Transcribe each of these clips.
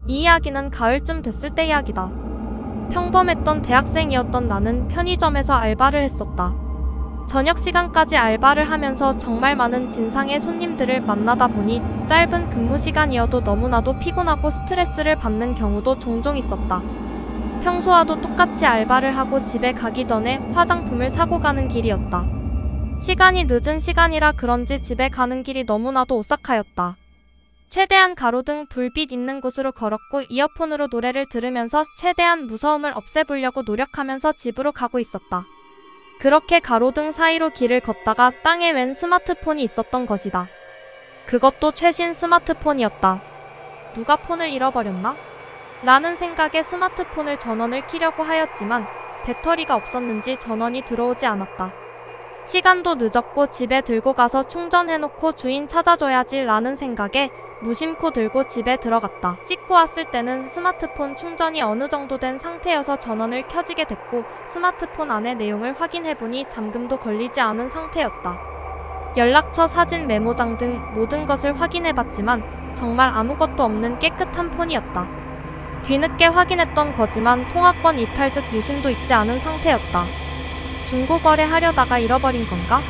이 이야기는 가을쯤 됐을 때 이야기다. 평범했던 대학생이었던 나는 편의점에서 알바를 했었다. 저녁 시간까지 알바를 하면서 정말 많은 진상의 손님들을 만나다 보니 짧은 근무 시간이어도 너무나도 피곤하고 스트레스를 받는 경우도 종종 있었다. 평소와도 똑같이 알바를 하고 집에 가기 전에 화장품을 사고 가는 길이었다. 시간이 늦은 시간이라 그런지 집에 가는 길이 너무나도 오싹하였다. 최대한 가로등 불빛 있는 곳으로 걸었고 이어폰으로 노래를 들으면서 최대한 무서움을 없애보려고 노력하면서 집으로 가고 있었다. 그렇게 가로등 사이로 길을 걷다가 땅에 웬 스마트폰이 있었던 것이다. 그것도 최신 스마트폰이었다. 누가 폰을 잃어버렸나? 라는 생각에 스마트폰을 전원을 켜려고 하였지만 배터리가 없었는지 전원이 들어오지 않았다. 시간도 늦었고 집에 들고 가서 충전해놓고 주인 찾아줘야지 라는 생각에 무심코 들고 집에 들어갔다. 씻고 왔을 때는 스마트폰 충전이 어느 정도 된 상태여서 전원을 켜지게 됐고 스마트폰 안의 내용을 확인해보니 잠금도 걸리지 않은 상태였다. 연락처, 사진, 메모장 등 모든 것을 확인해봤지만 정말 아무것도 없는 깨끗한 폰이었다. 뒤늦게 확인했던 거지만 통화권 이탈 즉 유심도 있지 않은 상태였다. 중고거래 하려다가 잃어버린 건가?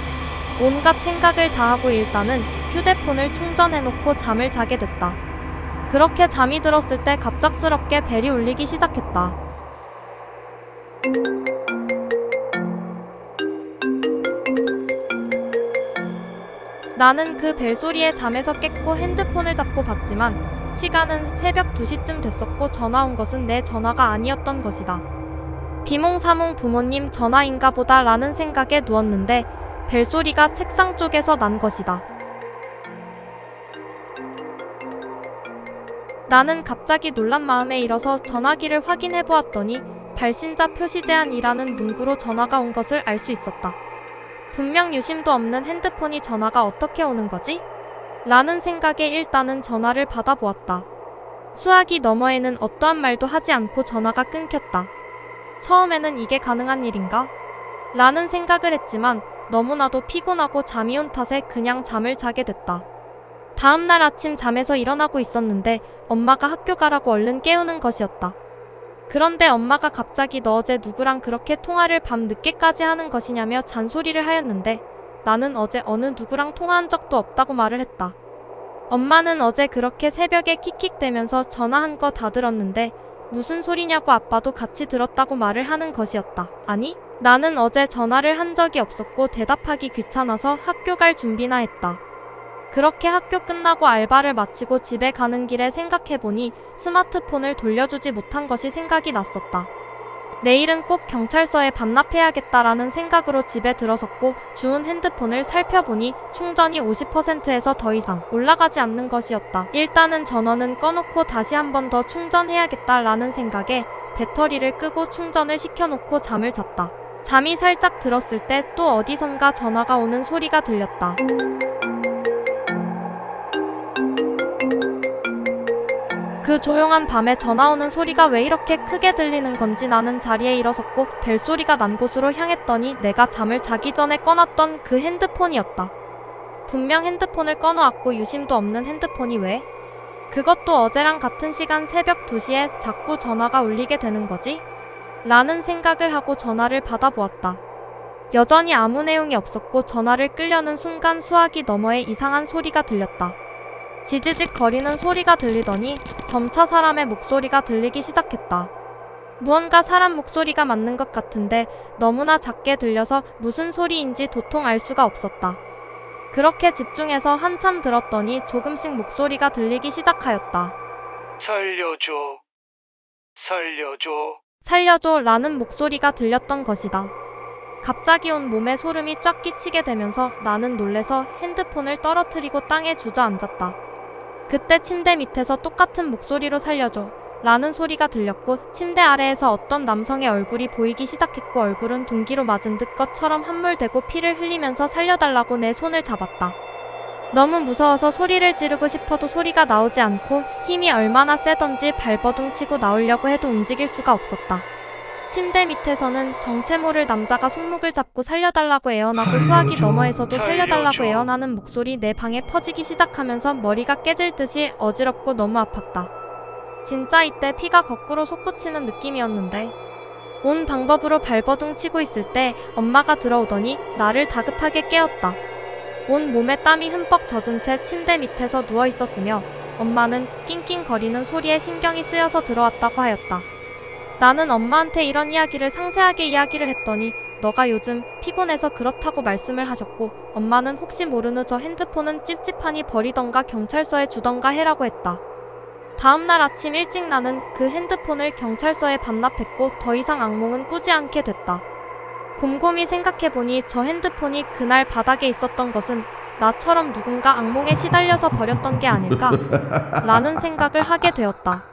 온갖 생각을 다하고 일단은 휴대폰을 충전해놓고 잠을 자게 됐다. 그렇게 잠이 들었을 때 갑작스럽게 벨이 울리기 시작했다. 나는 그 벨소리에 잠에서 깼고 핸드폰을 잡고 봤지만 시간은 새벽 2시쯤 됐었고 전화 온 것은 내 전화가 아니었던 것이다. 비몽사몽 부모님 전화인가 보다 라는 생각에 누웠는데 벨소리가 책상 쪽에서 난 것이다. 나는 갑자기 놀란 마음에 일어서 전화기를 확인해 보았더니 발신자 표시 제한이라는 문구로 전화가 온 것을 알 수 있었다. 분명 유심도 없는 핸드폰이 전화가 어떻게 오는 거지? 라는 생각에 일단은 전화를 받아보았다. 수화기 너머에는 어떠한 말도 하지 않고 전화가 끊겼다. 처음에는 이게 가능한 일인가? 라는 생각을 했지만 너무나도 피곤하고 잠이 온 탓에 그냥 잠을 자게 됐다. 다음날 아침 잠에서 일어나고 있었는데 엄마가 학교 가라고 얼른 깨우는 것이었다. 그런데 엄마가 갑자기 너 어제 누구랑 그렇게 통화를 밤 늦게까지 하는 것이냐며 잔소리를 하였는데 나는 어제 어느 누구랑 통화한 적도 없다고 말을 했다. 엄마는 어제 그렇게 새벽에 킥킥대면서 전화한 거 다 들었는데 무슨 소리냐고 아빠도 같이 들었다고 말을 하는 것이었다. 아니, 나는 어제 전화를 한 적이 없었고 대답하기 귀찮아서 학교 갈 준비나 했다. 그렇게 학교 끝나고 알바를 마치고 집에 가는 길에 생각해보니 스마트폰을 돌려주지 못한 것이 생각이 났었다. 내일은 꼭 경찰서에 반납해야겠다라는 생각으로 집에 들어섰고 주운 핸드폰을 살펴보니 충전이 50%에서 더 이상 올라가지 않는 것이었다. 일단은 전원은 꺼놓고 다시 한 번 더 충전해야겠다라는 생각에 배터리를 끄고 충전을 시켜놓고 잠을 잤다. 잠이 살짝 들었을 때 또 어디선가 전화가 오는 소리가 들렸다. 그 조용한 밤에 전화 오는 소리가 왜 이렇게 크게 들리는 건지 나는 자리에 일어섰고 벨소리가 난 곳으로 향했더니 내가 잠을 자기 전에 꺼놨던 그 핸드폰이었다. 분명 핸드폰을 꺼놓았고 유심도 없는 핸드폰이 왜? 그것도 어제랑 같은 시간 새벽 2시에 자꾸 전화가 울리게 되는 거지? 라는 생각을 하고 전화를 받아보았다. 여전히 아무 내용이 없었고 전화를 끌려는 순간 수화기 너머에 이상한 소리가 들렸다. 지지직 거리는 소리가 들리더니 점차 사람의 목소리가 들리기 시작했다. 무언가 사람 목소리가 맞는 것 같은데 너무나 작게 들려서 무슨 소리인지 도통 알 수가 없었다. 그렇게 집중해서 한참 들었더니 조금씩 목소리가 들리기 시작하였다. 살려줘. 살려줘. 살려줘 라는 목소리가 들렸던 것이다. 갑자기 온 몸에 소름이 쫙 끼치게 되면서 나는 놀래서 핸드폰을 떨어뜨리고 땅에 주저앉았다. 그때 침대 밑에서 똑같은 목소리로 살려줘 라는 소리가 들렸고 침대 아래에서 어떤 남성의 얼굴이 보이기 시작했고 얼굴은 둔기로 맞은 듯 것처럼 함몰되고 피를 흘리면서 살려달라고 내 손을 잡았다. 너무 무서워서 소리를 지르고 싶어도 소리가 나오지 않고 힘이 얼마나 세던지 발버둥 치고 나오려고 해도 움직일 수가 없었다. 침대 밑에서는 정체 모를 남자가 손목을 잡고 살려달라고 애원하고 수화기 너머에서도 살려달라고 애원하는 목소리 내 방에 퍼지기 시작하면서 머리가 깨질 듯이 어지럽고 너무 아팠다. 진짜 이때 피가 거꾸로 솟구치는 느낌이었는데 온 방법으로 발버둥 치고 있을 때 엄마가 들어오더니 나를 다급하게 깨웠다. 온 몸에 땀이 흠뻑 젖은 채 침대 밑에서 누워 있었으며 엄마는 낑낑거리는 소리에 신경이 쓰여서 들어왔다고 하였다. 나는 엄마한테 이런 이야기를 상세하게 이야기를 했더니 너가 요즘 피곤해서 그렇다고 말씀을 하셨고 엄마는 혹시 모르는 저 핸드폰은 찝찝하니 버리던가 경찰서에 주던가 해라고 했다. 다음날 아침 일찍 나는 그 핸드폰을 경찰서에 반납했고 더 이상 악몽은 꾸지 않게 됐다. 곰곰이 생각해보니 저 핸드폰이 그날 바닥에 있었던 것은 나처럼 누군가 악몽에 시달려서 버렸던 게 아닐까? 라는 생각을 하게 되었다.